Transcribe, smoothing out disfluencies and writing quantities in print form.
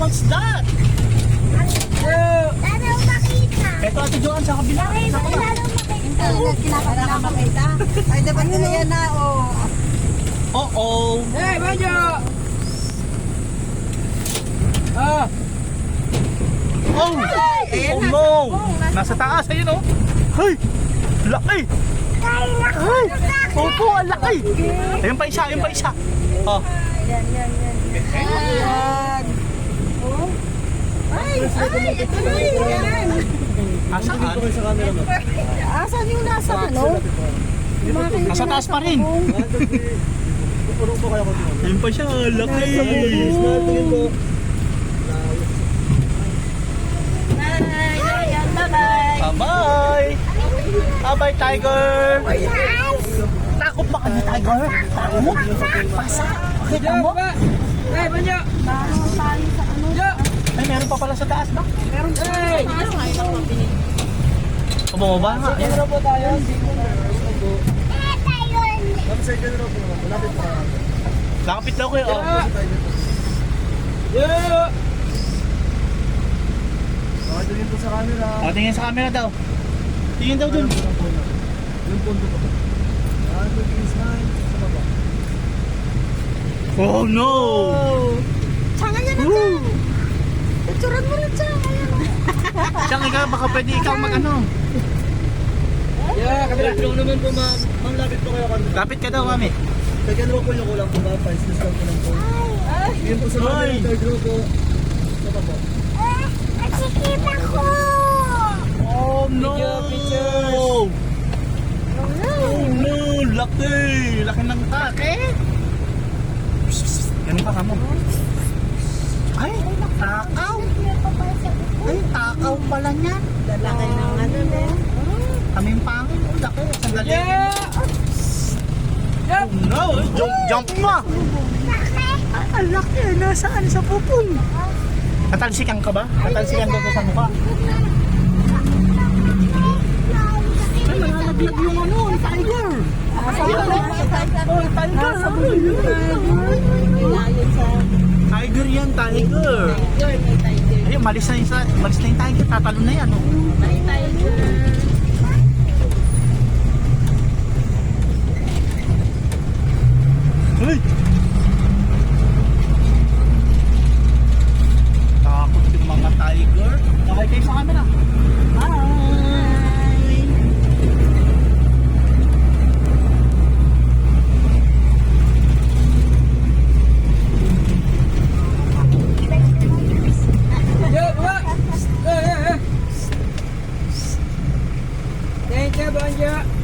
What's that? Lalo makita. Ito Ate Joan sa kabila. Sa kabila. Lalo makita. Para ka makita. Ay, dapat ayan na, oh. Oh. Hey, Banjo! Ah! Oh! Oh no! Nasa taas, ayun oh! Hey! Laki! Ay! Opo, ang laki! Ayun pa isa, ayun pa isa! Oh! Yan. Ay, ito na yan. Asaan? Asan yung nasa ano? Nasa taas pa rin! Ayun pa siya, laki! Bye-bye! Bye-bye, Tiger! Takot ba ka ni Tiger? Takot? Pasa? Kita mo? Hey, Banjo! Ay, meron pa pala sa taas ba? Hey! Bumaba nga. Ano po tayo? Nakapit daw kayo. Oh. Yeah! Tingin po sa camera. Oh, tingin sa camera daw. Tingin daw dun. Yung pondo ko. Tingin sa baba. Oh no! Tsanga yan na dyan. Picturean mo rin dyan. Siyang ikaw, baka pwede ikaw mag-ano. Yeah, kabila. Yung naman po ma'am. Ma'am, lapit po kayo kami. Lapit ka daw, mami. Second row po yung kulang po ba? Priceless lang po lang po. Tingin po sa camera. Ay. Third row po. Sa baba. Nakikita ko. Oh no! Picture. Oh no! Laki! Laki ng take! Ganun ka mo. Ay! Takaw! Ay! Takaw pala niyan! Lalaki ng ano din. Kaming pangin. Oh, laki! Sandali! Yeah! Oh no! Jump mo! Ay! Ang laki! Nasaan? Sa pupong! Natalsikan ka ba? Natalsikan doon sa mukha? Ay! Nalalaglag yung ano! Yung tiger! Oh, tiger! Tiger yan, tiger! Ayun, malis na yung tiger, tatalo na yan. Oh. Hey! Takot yung mga tiger. Okay kayo sa camera. Hi! Yeah, baba! Yeah. Thank you, Banjo!